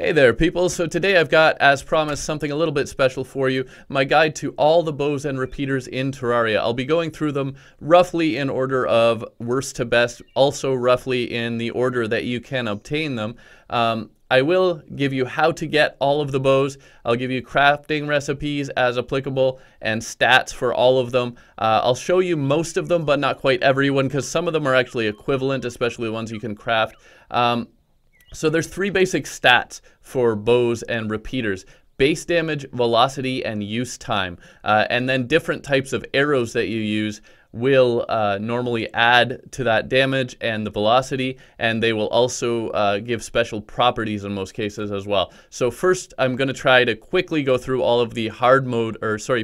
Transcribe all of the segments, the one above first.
Hey there, people. So today I've got, as promised, something a little bit special for you. My guide to all the bows and repeaters in Terraria. I'll be going through them roughly in order of worst to best, also roughly in the order that you can obtain them. I will give you how to get all of the bows. I'll give you crafting recipes as applicable and stats for all of them. I'll show you most of them, but not quite everyone, because some of them are actually equivalent, especially ones you can craft. So there's three basic stats for bows and repeaters: base damage, velocity, and use time. And then different types of arrows that you use will normally add to that damage and the velocity, and they will also give special properties in most cases as well. So first, I'm going to try to quickly go through all of the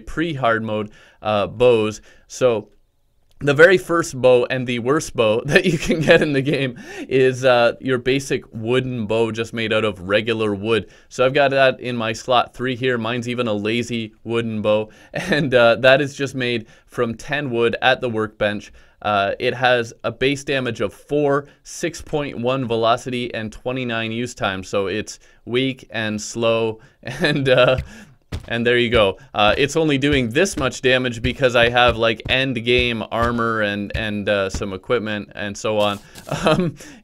pre-hard mode bows. So the very first bow and the worst bow that you can get in the game is your basic wooden bow just made out of regular wood. So I've got that in my slot 3 here. Mine's even a lazy wooden bow, and that is just made from 10 wood at the workbench. It has a base damage of 4, 6.1 velocity, and 29 use time. So it's weak and slow, and there you go. It's only doing this much damage because I have like end game armor and some equipment and so on.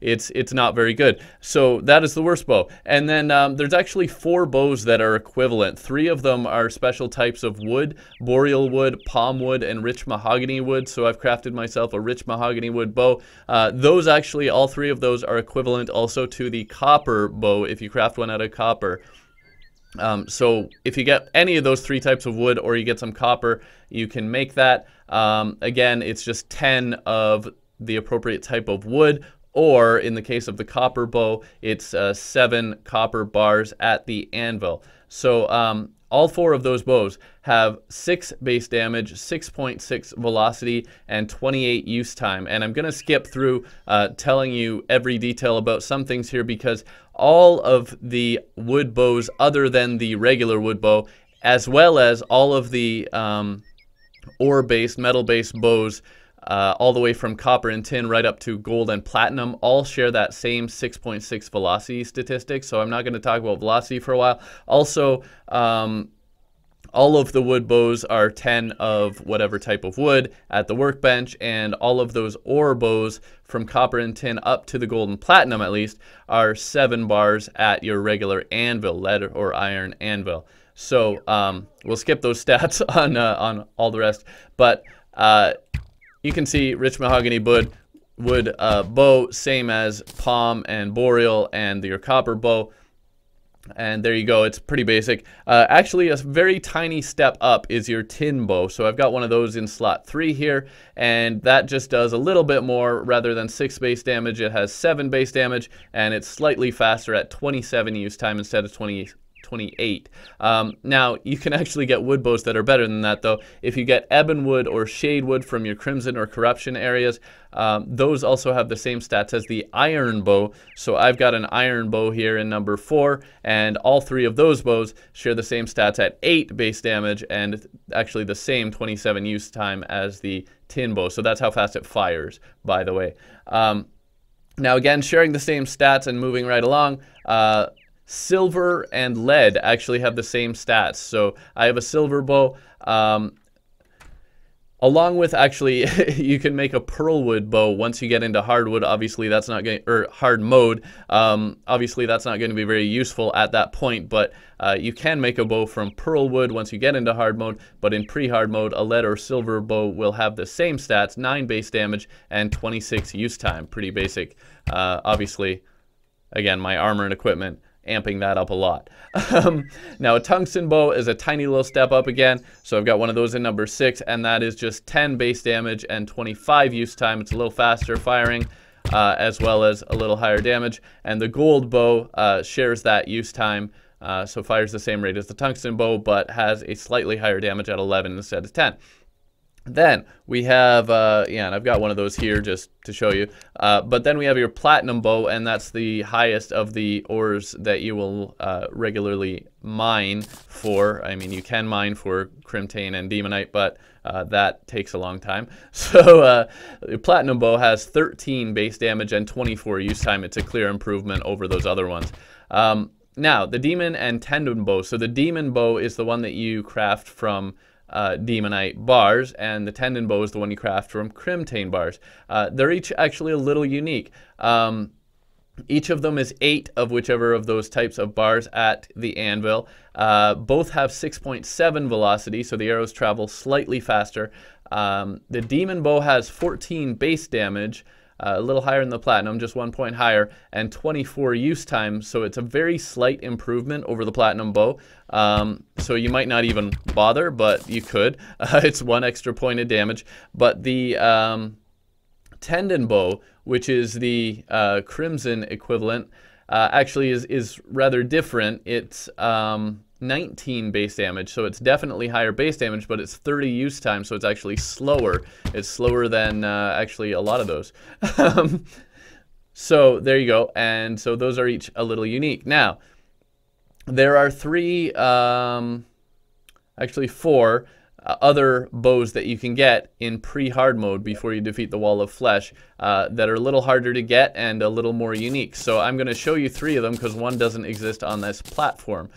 It's not very good. So that is the worst bow. And then there's actually 4 bows that are equivalent. 3 of them are special types of wood: boreal wood, palm wood, and rich mahogany wood. So I've crafted myself a rich mahogany wood bow. Those actually, all 3 of those are equivalent also to the copper bow if you craft one out of copper. So if you get any of those 3 types of wood, or you get some copper, you can make that. Again, it's just 10 of the appropriate type of wood, or in the case of the copper bow, it's 7 copper bars at the anvil. So all 4 of those bows have 6 base damage, 6.6 velocity, and 28 use time. And I'm going to skip through telling you every detail about some things here, because all of the wood bows other than the regular wood bow, as well as all of the ore-based, metal-based bows, all the way from copper and tin right up to gold and platinum, all share that same 6.6 velocity statistic. So I'm not going to talk about velocity for a while. Also, all of the wood bows are 10 of whatever type of wood at the workbench, and all of those ore bows from copper and tin up to the gold and platinum at least are 7 bars at your regular anvil, lead or iron anvil. So we'll skip those stats on all the rest, but you can see rich mahogany wood bow, same as palm and boreal and your copper bow. And there you go. It's pretty basic. Actually, a very tiny step up is your tin bow. So I've got one of those in slot 3 here, and that just does a little bit more. Rather than 6 base damage, it has 7 base damage, and it's slightly faster at 27 use time instead of 28. Now, you can actually get wood bows that are better than that, though. If you get ebon wood or shade wood from your crimson or corruption areas, those also have the same stats as the iron bow. So I've got an iron bow here in number 4, and all 3 of those bows share the same stats at 8 base damage and actually the same 27 use time as the tin bow. So that's how fast it fires, by the way. Now, again, sharing the same stats and moving right along, silver and lead actually have the same stats. So I have a silver bow. Along with, actually, you can make a pearlwood bow once you get into hardwood. Obviously, that's not going, or hard mode. Obviously, that's not going to be very useful at that point. But you can make a bow from pearlwood once you get into hard mode. But in pre-hard mode, a lead or silver bow will have the same stats: 9 base damage and 26 use time. Pretty basic. Obviously, again, my armor and equipment amping that up a lot. Now, a tungsten bow is a tiny little step up again. So I've got one of those in number 6, and that is just 10 base damage and 25 use time. It's a little faster firing, as well as a little higher damage. And the gold bow shares that use time, so fires the same rate as the tungsten bow, but has a slightly higher damage at 11 instead of 10. Then we have, yeah, and I've got one of those here just to show you. But then we have your platinum bow, and that's the highest of the ores that you will regularly mine for. I mean, you can mine for crimtane and demonite, but that takes a long time. So the platinum bow has 13 base damage and 24 use time. It's a clear improvement over those other ones. Now, the Demon and Tendon Bow. So the Demon Bow is the one that you craft from Demonite bars, and the Tendon Bow is the one you craft from Crimtane bars. They're each actually a little unique. Each of them is 8 of whichever of those types of bars at the anvil. Both have 6.7 velocity, so the arrows travel slightly faster. The Demon Bow has 14 base damage, a little higher than the Platinum, just 1 point higher, and 24 use time, so it's a very slight improvement over the Platinum Bow. So you might not even bother, but you could. It's 1 extra point of damage. But the Tendon Bow, which is the Crimson equivalent, actually is rather different. It's 19 base damage, so it's definitely higher base damage, but it's 30 use time, so it's actually slower. It's slower than actually a lot of those. So there you go, and so those are each a little unique. Now, there are 4 other bows that you can get in pre-hard mode before you defeat the Wall of Flesh that are a little harder to get and a little more unique. So I'm going to show you 3 of them because one doesn't exist on this platform.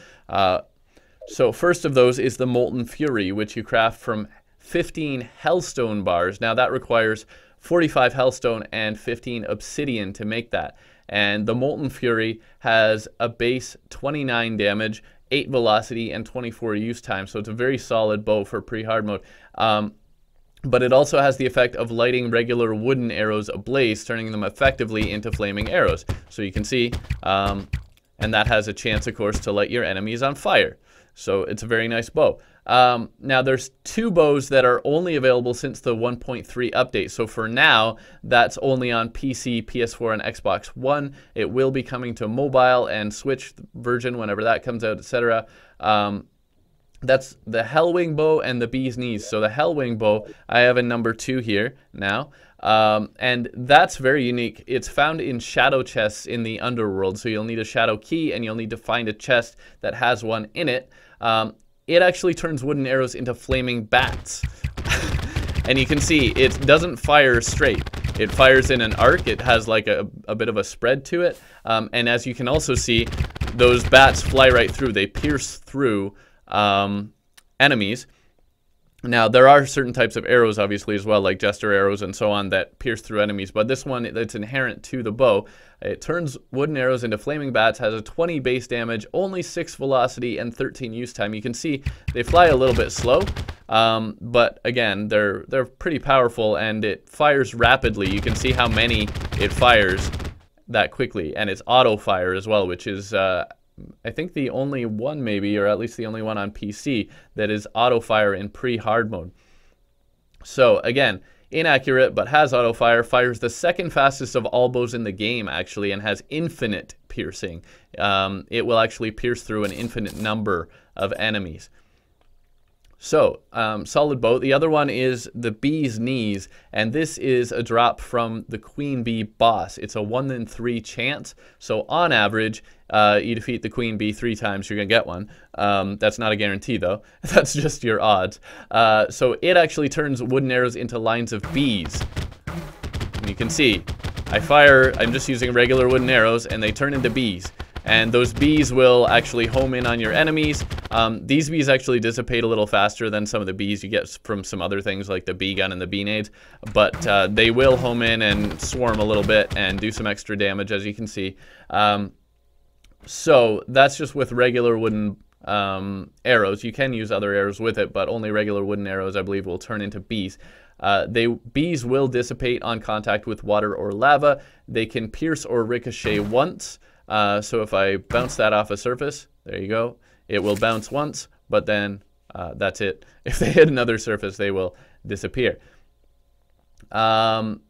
So first of those is the Molten Fury, which you craft from 15 Hellstone bars. Now that requires 45 Hellstone and 15 Obsidian to make that. And the Molten Fury has a base 29 damage, 8 velocity, and 24 use time, so it's a very solid bow for pre-hard mode. But it also has the effect of lighting regular wooden arrows ablaze, turning them effectively into flaming arrows. So you can see, and that has a chance, of course, to light your enemies on fire. So it's a very nice bow. Now there's 2 bows that are only available since the 1.3 update. So for now, that's only on PC, PS4, and Xbox One. It will be coming to mobile and Switch version whenever that comes out, etc. That's the Hellwing bow and the Bee's Knees. So the Hellwing bow, I have a number 2 here now. And that's very unique. It's found in shadow chests in the underworld. So you'll need a shadow key and you'll need to find a chest that has one in it. It actually turns wooden arrows into flaming bats. And you can see it doesn't fire straight. It fires in an arc. It has like a bit of a spread to it. And as you can also see, those bats fly right through. They pierce through enemies. Now, there are certain types of arrows, obviously, as well, like jester arrows and so on, that pierce through enemies. But this one, that's inherent to the bow. It turns wooden arrows into flaming bats, has a 20 base damage, only 6 velocity, and 13 use time. You can see they fly a little bit slow, but again, they're pretty powerful, and it fires rapidly. You can see how many it fires that quickly, and it's auto fire as well, which is I think the only one maybe, or at least the only one on PC that is auto fire in pre-hard mode. So again, inaccurate, but has auto fire, fires the second fastest of all bows in the game actually, and has infinite piercing. It will actually pierce through an infinite number of enemies. So, solid bow. The other one is the Bee's Knees, and this is a drop from the Queen Bee boss. It's a 1 in 3 chance, so on average, you defeat the Queen Bee 3 times, you're going to get one. That's not a guarantee, though. That's just your odds. So it actually turns wooden arrows into lines of bees. And you can see, I'm just using regular wooden arrows, and they turn into bees. And those bees will actually home in on your enemies. These bees actually dissipate a little faster than some of the bees you get from some other things like the bee gun and the bee nades. But they will home in and swarm a little bit and do some extra damage, as you can see. So that's just with regular wooden arrows. You can use other arrows with it, but only regular wooden arrows, I believe, will turn into bees. Bees will dissipate on contact with water or lava. They can pierce or ricochet once. So if I bounce that off a surface, there you go, it will bounce once, but then that's it. If they hit another surface, they will disappear. And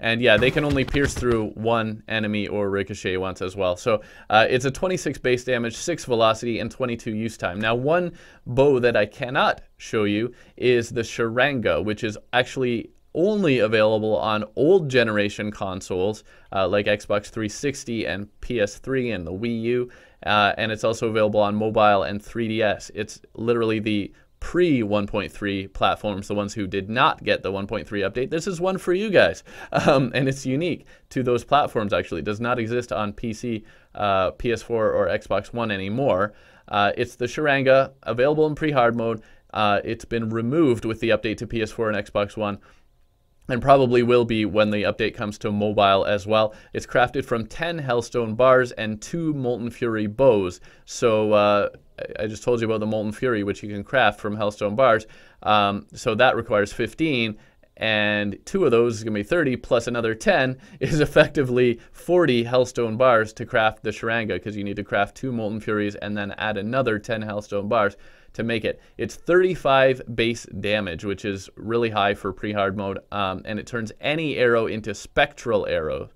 yeah, they can only pierce through one enemy or ricochet once as well. So it's a 26 base damage, 6 velocity, and 22 use time. Now, one bow that I cannot show you is the Sharanga, which is actually only available on old generation consoles like Xbox 360 and PS3 and the Wii U, and it's also available on mobile and 3DS. It's literally the pre-1.3 platforms, the ones who did not get the 1.3 update. This is one for you guys, and it's unique to those platforms. Actually, it does not exist on PC, PS4, or Xbox One anymore. It's the Sharanga, available in pre-hard mode. It's been removed with the update to PS4 and Xbox One, and probably will be when the update comes to mobile as well. It's crafted from 10 Hellstone bars and 2 Molten Fury bows. So I just told you about the Molten Fury, which you can craft from Hellstone bars. So that requires 15, and 2 of those is going to be 30, plus another 10 is effectively 40 Hellstone bars to craft the Sharanga, because you need to craft 2 Molten Furies and then add another 10 Hellstone bars to make it. It's 35 base damage, which is really high for pre-hard mode, and it turns any arrow into spectral arrow.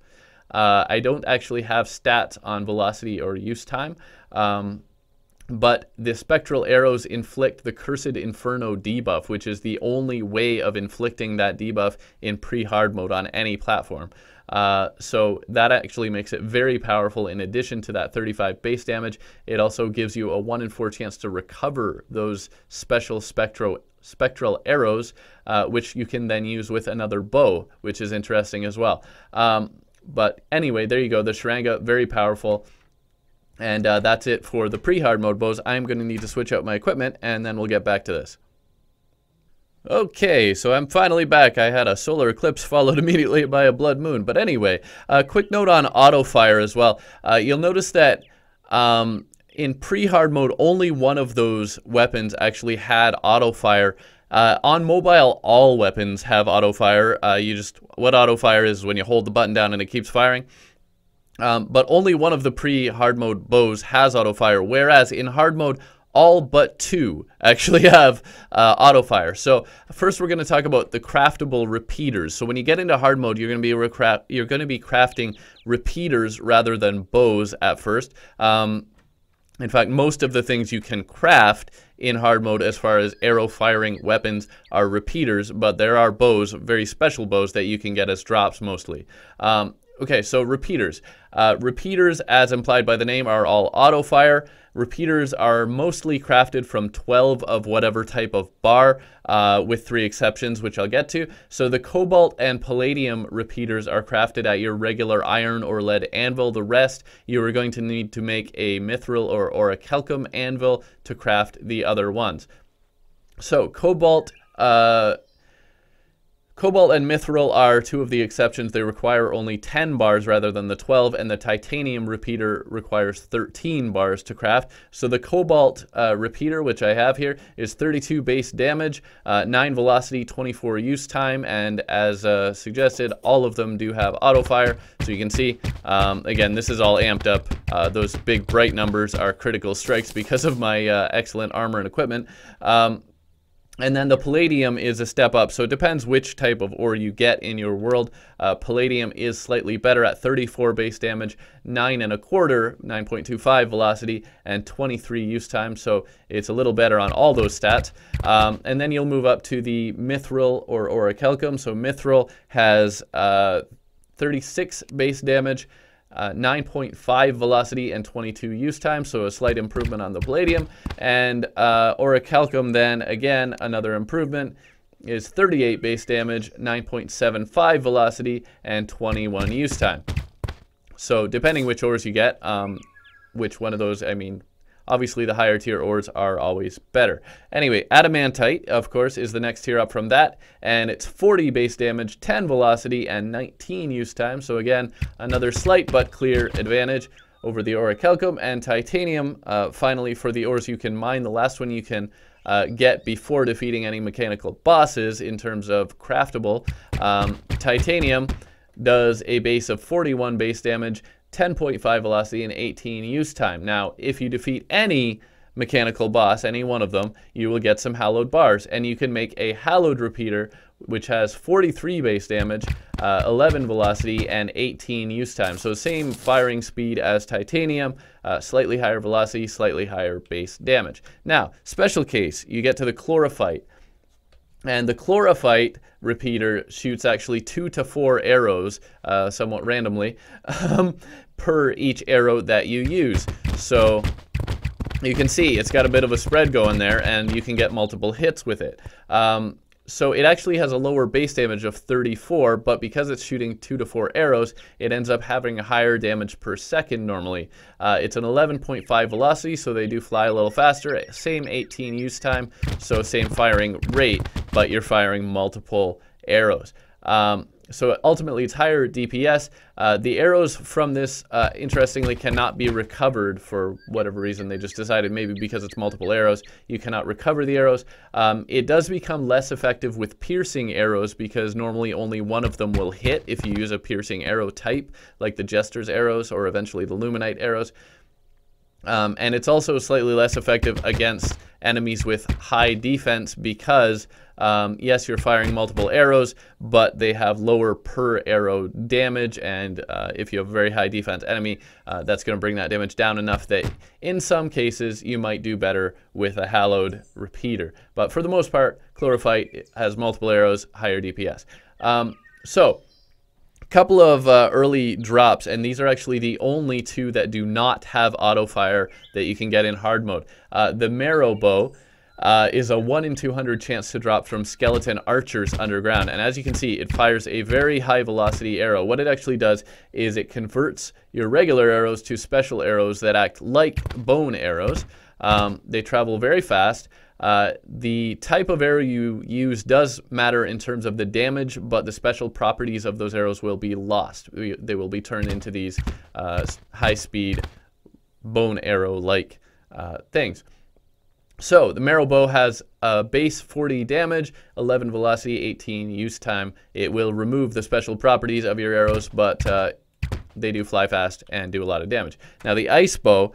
I don't actually have stats on velocity or use time, but the spectral arrows inflict the Cursed Inferno debuff, which is the only way of inflicting that debuff in pre-hard mode on any platform. So that actually makes it very powerful. In addition to that 35 base damage, it also gives you a 1 in 4 chance to recover those special spectral arrows, which you can then use with another bow, which is interesting as well. But anyway, there you go. The Sharanga, very powerful. And that's it for the pre-hard mode bows. I'm going to need to switch out my equipment, and then we'll get back to this. Okay, so I'm finally back. I had a solar eclipse followed immediately by a blood moon. But anyway, a quick note on auto fire as well. You'll notice that in pre-hard mode, only one of those weapons actually had auto fire. On mobile, all weapons have auto fire. What auto fire is when you hold the button down and it keeps firing. But only one of the pre-hard mode bows has auto fire, whereas in hard mode, all but 2 actually have auto fire. So first, we're going to talk about the craftable repeaters. So when you get into hard mode, you're going to be crafting repeaters rather than bows at first. In fact, most of the things you can craft in hard mode as far as arrow firing weapons are repeaters, but there are bows, very special bows, that you can get as drops mostly. Okay, so repeaters. Repeaters, as implied by the name, are all auto fire. Repeaters are mostly crafted from 12 of whatever type of bar, with 3 exceptions, which I'll get to. So the cobalt and palladium repeaters are crafted at your regular iron or lead anvil. The rest, you are going to need to make a mithril or orichalcum anvil to craft the other ones. So cobalt and mithril are 2 of the exceptions. They require only 10 bars rather than the 12, and the titanium repeater requires 13 bars to craft. So the cobalt repeater, which I have here, is 32 base damage, 9 velocity, 24 use time, and as suggested, all of them do have auto fire. So you can see, again, this is all amped up. Those big bright numbers are critical strikes because of my excellent armor and equipment. And then the palladium is a step up, so it depends which type of ore you get in your world. Palladium is slightly better at 34 base damage, 9.25 velocity, and 23 use time, so it's a little better on all those stats. And then you'll move up to the mithril or orichalcum. So mithril has 36 base damage, 9.5 velocity, and 22 use time, so a slight improvement on the palladium. And orichalcum, then again, another improvement, is 38 base damage, 9.75 velocity, and 21 use time. So depending which ores you get, which one of those, I mean, obviously the higher tier ores are always better. Anyway, adamantite, of course, is the next tier up from that, and it's 40 base damage, 10 velocity, and 19 use time. So again, another slight but clear advantage over the orichalcum. And titanium, finally, for the ores you can mine, the last one you can get before defeating any mechanical bosses in terms of craftable. Titanium does a base of 41 base damage, 10.5 velocity, and 18 use time. Now, if you defeat any mechanical boss, any one of them, you will get some hallowed bars, and you can make a hallowed repeater, which has 43 base damage, 11 velocity, and 18 use time. So same firing speed as titanium, slightly higher velocity, slightly higher base damage. Now, special case, you get to the Chlorophyte. And the Chlorophyte repeater shoots actually 2 to 4 arrows, somewhat randomly, per each arrow that you use. So you can see it's got a bit of a spread going there, and you can get multiple hits with it. So it actually has a lower base damage of 34, but because it's shooting 2 to 4 arrows, it ends up having a higher damage per second normally. It's an 11.5 velocity, so they do fly a little faster. Same 18 use time, so same firing rate, but you're firing multiple arrows. So ultimately, it's higher DPS. The arrows from this, interestingly, cannot be recovered for whatever reason. They just decided maybe because it's multiple arrows, you cannot recover the arrows. It does become less effective with piercing arrows because normally only one of them will hit if you use a piercing arrow type, like the Jester's arrows or eventually the Luminite arrows. And it's also slightly less effective against enemies with high defense because, yes, you're firing multiple arrows, but they have lower per arrow damage, and if you have a very high defense enemy, that's going to bring that damage down enough that in some cases you might do better with a Hallowed Repeater. But for the most part, Chlorophyte has multiple arrows, higher DPS. Couple of early drops, and these are actually the only two that do not have auto fire that you can get in hard mode. The Marrow Bow is a 1 in 200 chance to drop from skeleton archers underground, and as you can see, it fires a very high velocity arrow. What it actually does is it converts your regular arrows to special arrows that act like bone arrows. They travel very fast. The type of arrow you use does matter in terms of the damage, but the special properties of those arrows will be lost. They will be turned into these high-speed bone arrow-like things. So the Marrow Bow has a base 40 damage, 11 velocity, 18 use time. It will remove the special properties of your arrows, but they do fly fast and do a lot of damage. Now the Ice Bow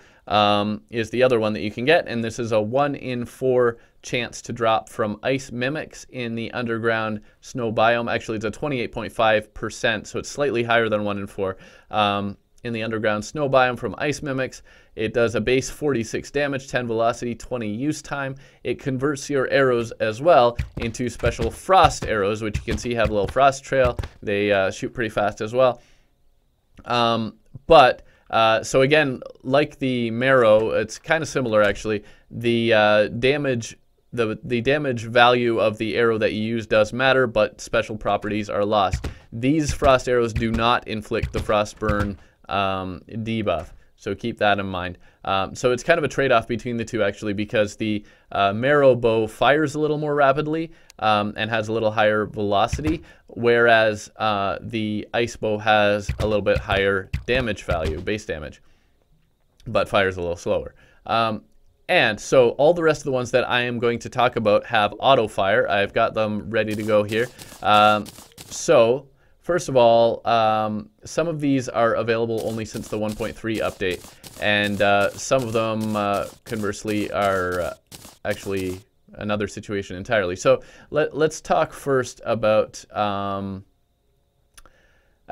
is the other one that you can get, and this is a 1 in 4 chance to drop from ice mimics in the underground snow biome. Actually, it's a 28.5%, so it's slightly higher than 1 in 4. In the underground snow biome from ice mimics, it does a base 46 damage, 10 velocity, 20 use time. It converts your arrows as well into special frost arrows, which you can see have a little frost trail. They shoot pretty fast as well. So again, like the Marrow, it's kind of similar actually. The damage value of the arrow that you use does matter, but special properties are lost. These frost arrows do not inflict the frost burn debuff, so keep that in mind. So it's kind of a trade-off between the two actually, because the Marrow Bow fires a little more rapidly and has a little higher velocity, whereas the Ice Bow has a little bit higher damage value, base damage, but fires a little slower. And so all the rest of the ones that I am going to talk about have auto fire. I've got them ready to go here. So first of all, some of these are available only since the 1.3 update, and some of them, conversely, are actually another situation entirely. So let's talk first about, I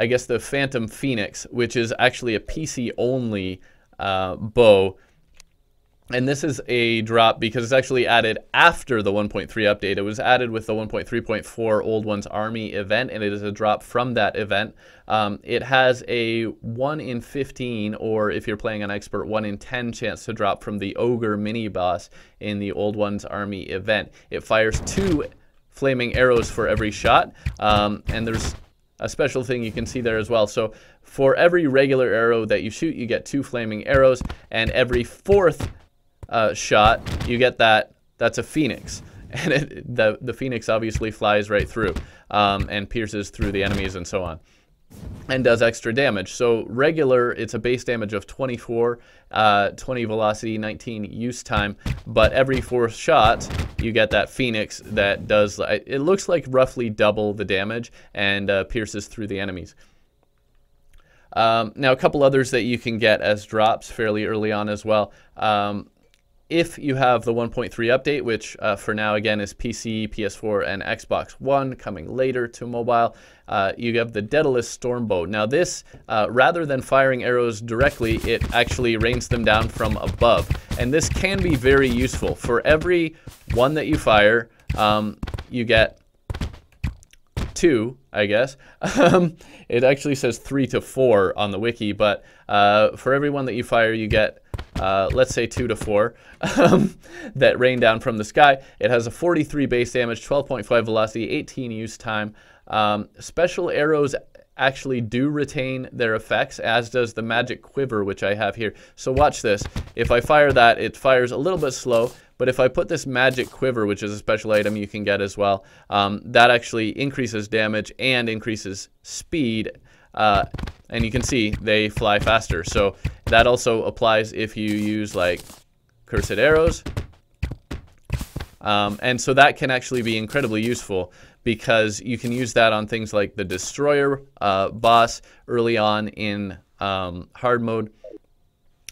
guess, the Phantom Phoenix, which is actually a PC-only bow. And this is a drop because it's actually added after the 1.3 update. It was added with the 1.3.4 Old Ones Army event, and it is a drop from that event. It has a 1 in 15, or if you're playing on Expert, 1 in 10 chance to drop from the Ogre mini-boss in the Old Ones Army event. It fires 2 flaming arrows for every shot, and there's a special thing you can see there as well. So for every regular arrow that you shoot, you get 2 flaming arrows, and every 4th shot, you get that's a phoenix, and the phoenix obviously flies right through and pierces through the enemies and so on, and does extra damage. So regular, it's a base damage of 24, 20 velocity, 19 use time, but every 4th shot you get that phoenix that does, it looks like roughly double the damage and pierces through the enemies. Now a couple others that you can get as drops fairly early on as well. If you have the 1.3 update, which for now, again, is PC, PS4, and Xbox One, coming later to mobile, you have the Daedalus Stormbow. Now this, rather than firing arrows directly, it actually rains them down from above. And this can be very useful. For every 1 that you fire, you get 2, I guess. It actually says 3 to 4 on the wiki, but for every 1 that you fire, you get let's say 2 to 4, that rain down from the sky. It has a 43 base damage, 12.5 velocity, 18 use time. Special arrows actually do retain their effects, as does the magic quiver, which I have here. So watch this. If I fire that, it fires a little bit slow, but if I put this magic quiver, which is a special item you can get as well, that actually increases damage and increases speed, and you can see they fly faster. So that also applies if you use like cursed arrows, and so that can actually be incredibly useful, because you can use that on things like the Destroyer boss early on in hard mode.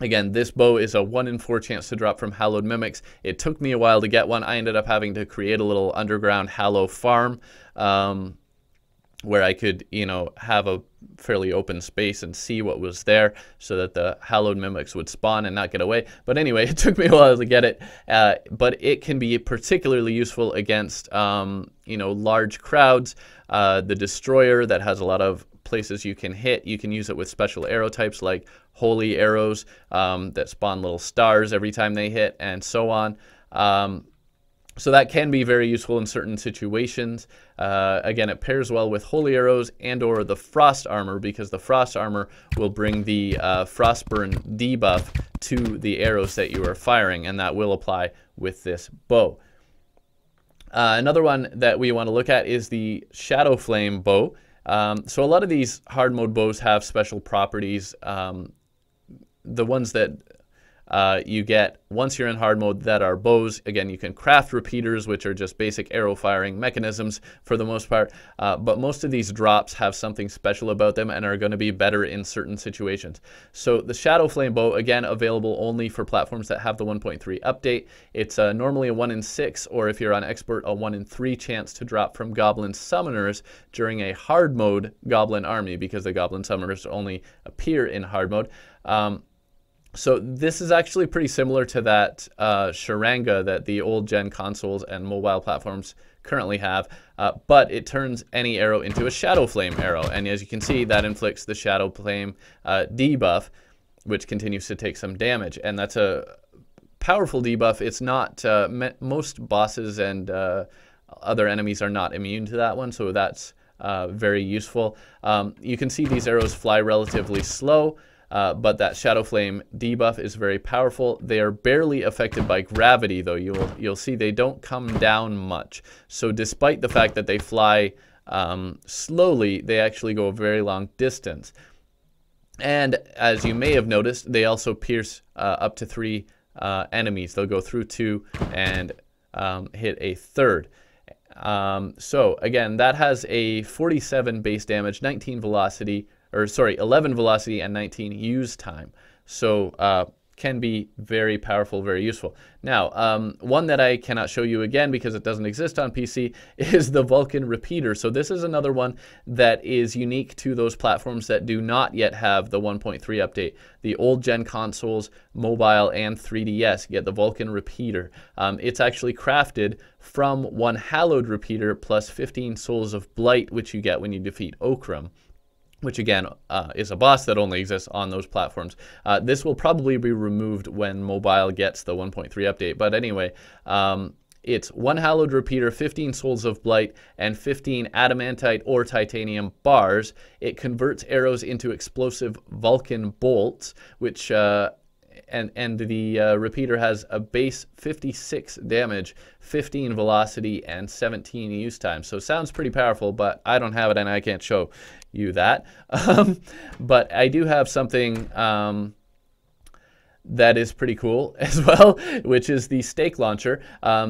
Again, this bow is a 1 in 4 chance to drop from Hallowed Mimics. It took me a while to get one. I ended up having to create a little underground Hallow farm, where I could, you know, have a fairly open space and see what was there, so that the Hallowed Mimics would spawn and not get away. But anyway, it took me a while to get it, but it can be particularly useful against, you know, large crowds. The Destroyer, that has a lot of places you can hit. You can use it with special arrow types like holy arrows that spawn little stars every time they hit, and so on. So that can be very useful in certain situations. Again, it pairs well with holy arrows and or the frost armor, because the frost armor will bring the frostburn debuff to the arrows that you are firing, and that will apply with this bow. Another one that we want to look at is the Shadowflame Bow. So a lot of these hard mode bows have special properties. The ones that you get once you're in hard mode that are bows. Again, you can craft repeaters, which are just basic arrow firing mechanisms for the most part, but most of these drops have something special about them and are going to be better in certain situations. So the Shadowflame Bow, again, available only for platforms that have the 1.3 update. It's normally a 1 in 6, or if you're on expert, a 1 in 3 chance to drop from goblin summoners during a hard mode goblin army, because the goblin summoners only appear in hard mode. So this is actually pretty similar to that Sharanga that the old gen consoles and mobile platforms currently have, but it turns any arrow into a Shadowflame arrow, and as you can see, that inflicts the Shadowflame debuff, which continues to take some damage, and that's a powerful debuff. It's not, most bosses and other enemies are not immune to that one, so that's very useful. You can see these arrows fly relatively slow, but that Shadowflame debuff is very powerful. They are barely affected by gravity, though. You'll see they don't come down much. So despite the fact that they fly slowly, they actually go a very long distance. And as you may have noticed, they also pierce up to 3 enemies. They'll go through 2 and hit a 3rd. So again, that has a 47 base damage, 19 velocity, or sorry, 11 velocity and 19 use time. So can be very powerful, very useful. Now, one that I cannot show you again because it doesn't exist on PC is the Vulcan Repeater. So this is another one that is unique to those platforms that do not yet have the 1.3 update. The old gen consoles, mobile, and 3DS get the Vulcan Repeater. It's actually crafted from 1 Hallowed Repeater plus 15 Souls of Blight, which you get when you defeat Okram, which again is a boss that only exists on those platforms. This will probably be removed when mobile gets the 1.3 update. But anyway, it's 1 Hallowed Repeater, 15 Souls of Blight, and 15 Adamantite or Titanium bars. It converts arrows into explosive Vulcan bolts, which and the repeater has a base 56 damage, 15 velocity, and 17 use time. So sounds pretty powerful, but I don't have it and I can't show you that. But I do have something that is pretty cool as well, which is the Stake Launcher.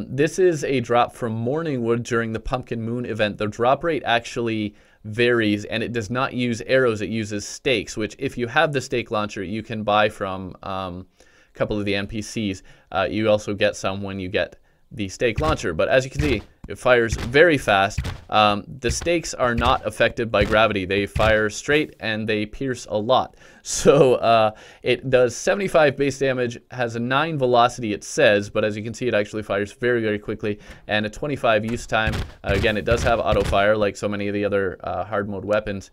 This is a drop from Morningwood during the Pumpkin Moon event. The drop rate actually varies, and it does not use arrows, it uses stakes, which if you have the Stake Launcher, you can buy from a couple of the NPCs. You also get some when you get the Stake Launcher, but as you can see, it fires very fast. The stakes are not affected by gravity. They fire straight and they pierce a lot. So it does 75 base damage, has a 9 velocity it says, but as you can see, it actually fires very, very quickly, and a 25 use time. Again, it does have auto fire like so many of the other hard mode weapons.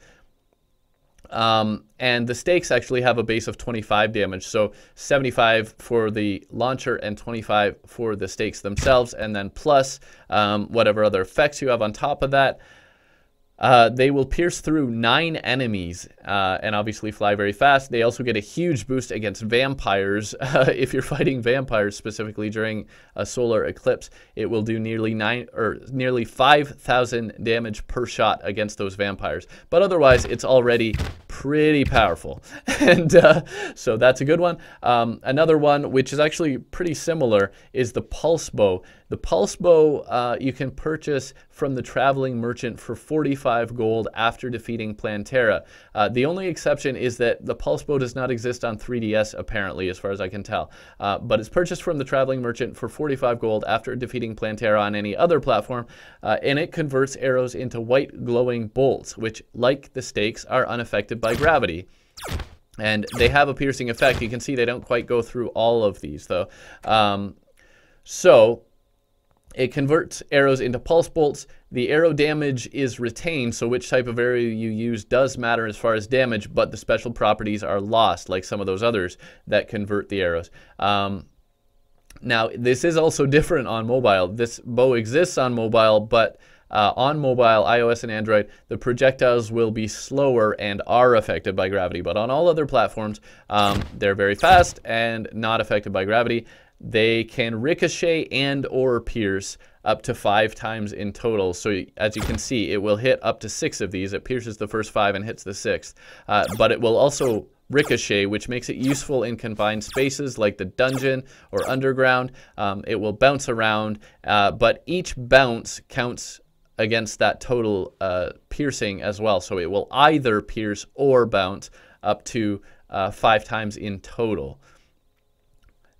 And the stakes actually have a base of 25 damage, so 75 for the launcher and 25 for the stakes themselves, and then plus whatever other effects you have on top of that. They will pierce through 9 enemies and obviously fly very fast. They also get a huge boost against vampires. If you're fighting vampires specifically during a solar eclipse, it will do nearly 5,000 damage per shot against those vampires. But otherwise, it's already pretty powerful. And so that's a good one. Another one, which is actually pretty similar, is the Pulse Bow. The Pulse Bow you can purchase from the Traveling Merchant for 45 gold after defeating Plantera. The only exception is that the Pulse Bow does not exist on 3DS, apparently, as far as I can tell. But it's purchased from the Traveling Merchant for 45 gold after defeating Plantera on any other platform, and it converts arrows into white glowing bolts, which, like the stakes, are unaffected by gravity. And they have a piercing effect. You can see they don't quite go through all of these, though. So it converts arrows into pulse bolts. The arrow damage is retained, so which type of arrow you use does matter as far as damage, but the special properties are lost, like some of those others that convert the arrows. Now, this is also different on mobile. This bow exists on mobile, but on mobile, iOS and Android, the projectiles will be slower and are affected by gravity. But on all other platforms, they're very fast and not affected by gravity. They can ricochet and or pierce up to 5 times in total. So as you can see, it will hit up to 6 of these. It pierces the first 5 and hits the 6th. But it will also ricochet, which makes it useful in confined spaces like the dungeon or underground. It will bounce around, but each bounce counts against that total piercing as well. So it will either pierce or bounce up to 5 times in total.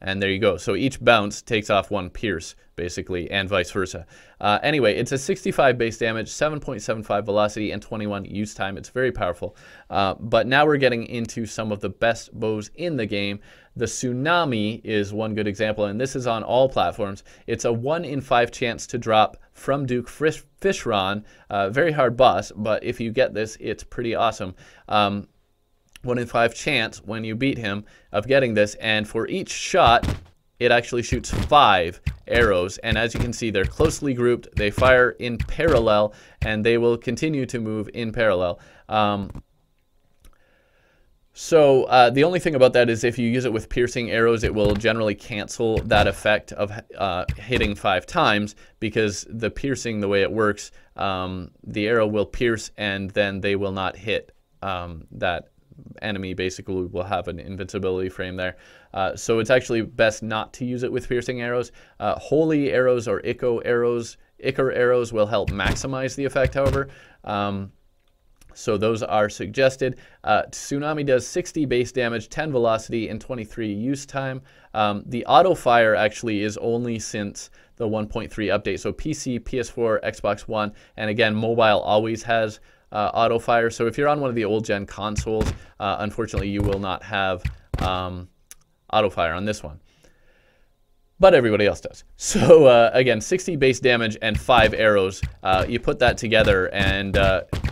And there you go. So each bounce takes off 1 pierce, basically, and vice versa. Anyway, it's a 65 base damage, 7.75 velocity, and 21 use time. It's very powerful. But now we're getting into some of the best bows in the game. The Tsunami is one good example, and this is on all platforms. It's a 1 in 5 chance to drop from Duke Fishron. Very hard boss, but if you get this, it's pretty awesome. 1 in 5 chance when you beat him of getting this, and for each shot it actually shoots 5 arrows, and as you can see, they're closely grouped, they fire in parallel, and they will continue to move in parallel. So the only thing about that is if you use it with piercing arrows, it will generally cancel that effect of hitting 5 times, because the piercing, the way it works, the arrow will pierce and then they will not hit that enemy. Basically will have an invincibility frame there. So it's actually best not to use it with piercing arrows. Holy arrows or Ichor arrows will help maximize the effect, however. So those are suggested. Tsunami does 60 base damage, 10 velocity, and 23 use time. The auto fire actually is only since the 1.3 update. So PC, PS4, Xbox One, and again, mobile always has auto fire. So if you're on one of the old gen consoles, unfortunately you will not have auto fire on this one, but everybody else does. So again, 60 base damage and 5 arrows. You put that together and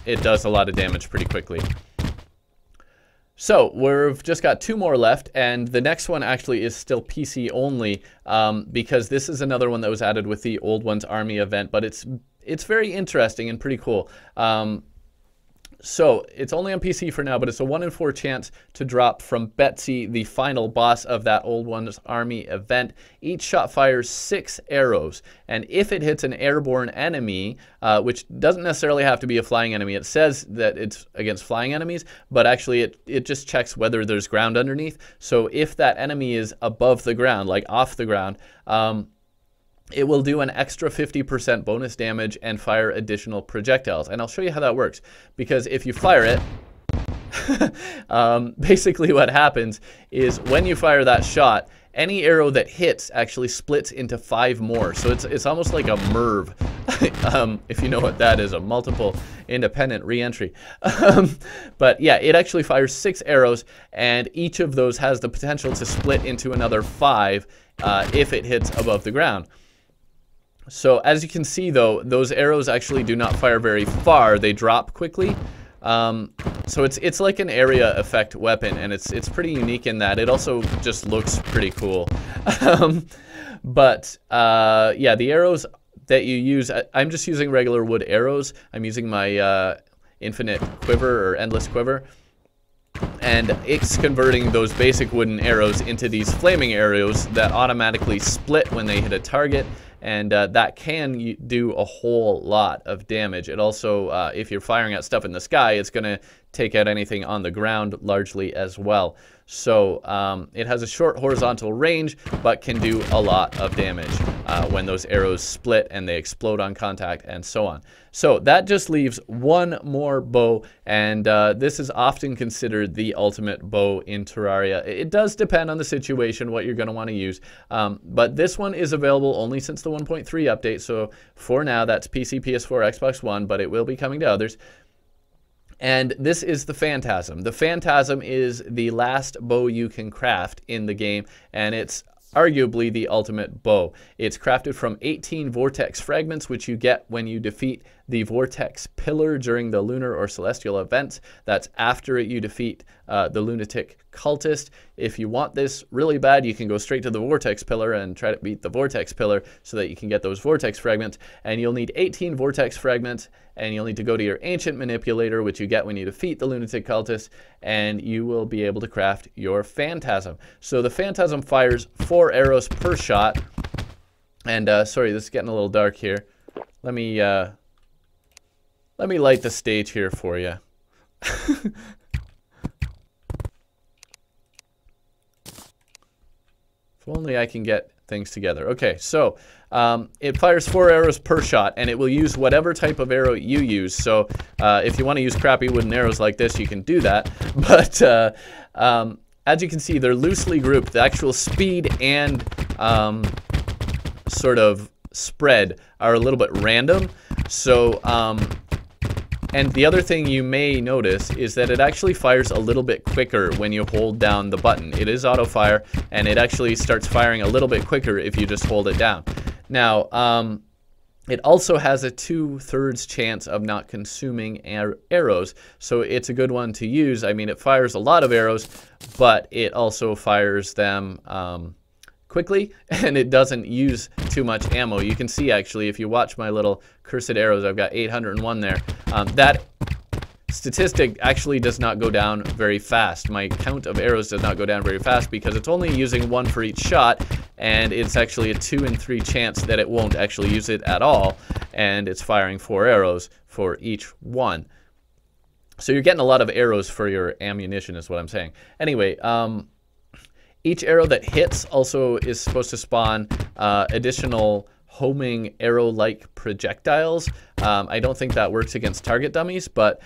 it does a lot of damage pretty quickly. So we've just got 2 more left, and the next one actually is still PC only, because this is another one that was added with the Old Ones Army event, but it's very interesting and pretty cool. So it's only on PC for now, but it's a 1 in 4 chance to drop from Betsy, the final boss of that Old Ones Army event. Each shot fires 6 arrows, and if it hits an airborne enemy, which doesn't necessarily have to be a flying enemy, it says that it's against flying enemies, but actually it just checks whether there's ground underneath. So if that enemy is above the ground, like off the ground, it will do an extra 50% bonus damage and fire additional projectiles. And I'll show you how that works, because if you fire it, basically what happens is when you fire that shot, any arrow that hits actually splits into 5 more. So it's almost like a MIRV, if you know what that is, a multiple independent reentry. But yeah, it actually fires 6 arrows, and each of those has the potential to split into another 5 if it hits above the ground. So as you can see, though, those arrows actually do not fire very far. They drop quickly. So it's like an area effect weapon, and it's pretty unique in that it also just looks pretty cool. But yeah, the arrows that you use, I'm just using regular wood arrows. I'm using my infinite quiver or endless quiver, and it's converting those basic wooden arrows into these flaming arrows that automatically split when they hit a target, and that can do a whole lot of damage. It also, if you're firing at stuff in the sky, it's going to take out anything on the ground largely as well. So it has a short horizontal range, but can do a lot of damage when those arrows split and they explode on contact and so on. So that just leaves one more bow, and this is often considered the ultimate bow in Terraria. It does depend on the situation what you're going to want to use, but this one is available only since the 1.3 update. So for now, that's PC, PS4, Xbox One, but it will be coming to others. And this is the Phantasm. The Phantasm is the last bow you can craft in the game, and it's arguably the ultimate bow. It's crafted from 18 vortex fragments, which you get when you defeat the vortex pillar during the lunar or celestial events. That's after you defeat the lunatic cultist. If you want this really bad, you can go straight to the vortex pillar and try to beat the vortex pillar so that you can get those vortex fragments. And you'll need 18 vortex fragments, and you'll need to go to your ancient manipulator, which you get when you defeat the lunatic cultist, and you will be able to craft your Phantasm. So the Phantasm fires 4 arrows per shot. And sorry, this is getting a little dark here. Let me light the stage here for you. If only I can get things together. Okay, so it fires 4 arrows per shot, and it will use whatever type of arrow you use. So if you want to use crappy wooden arrows like this, you can do that. But as you can see, they're loosely grouped. The actual speed and sort of spread are a little bit random. So and the other thing you may notice is that it actually fires a little bit quicker when you hold down the button. It is auto fire, and it actually starts firing a little bit quicker if you just hold it down. Now, it also has a 2/3 chance of not consuming arrows, so it's a good one to use. I mean, it fires a lot of arrows, but it also fires them quickly, and it doesn't use too much ammo. You can see, actually, if you watch my little cursed arrows, I've got 801 there. That statistic actually does not go down very fast. My count of arrows does not go down very fast because it's only using 1 for each shot, and it's actually a 2 in 3 chance that it won't actually use it at all, and it's firing 4 arrows for each one. So you're getting a lot of arrows for your ammunition is what I'm saying. Anyway, each arrow that hits also is supposed to spawn additional homing arrow-like projectiles. I don't think that works against target dummies, but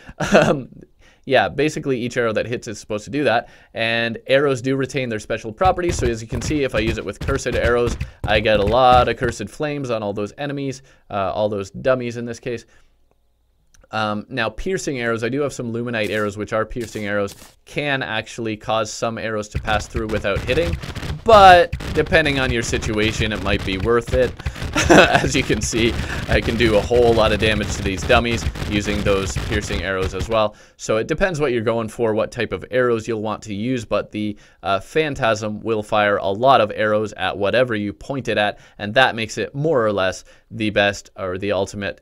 yeah, basically each arrow that hits is supposed to do that. And arrows do retain their special properties, so as you can see, if I use it with cursed arrows, I get a lot of cursed flames on all those enemies, all those dummies in this case. Now, piercing arrows, I do have some luminite arrows, which are piercing arrows, can actually cause some arrows to pass through without hitting, but depending on your situation, it might be worth it. As you can see, I can do a whole lot of damage to these dummies using those piercing arrows as well. So it depends what you're going for, what type of arrows you'll want to use, but the Phantasm will fire a lot of arrows at whatever you point it at, and that makes it more or less the best or the ultimate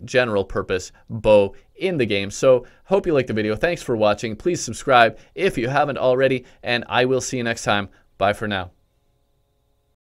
general purpose bow in the game. So hope you liked the video. Thanks for watching. Please subscribe if you haven't already, and I will see you next time. Bye for now.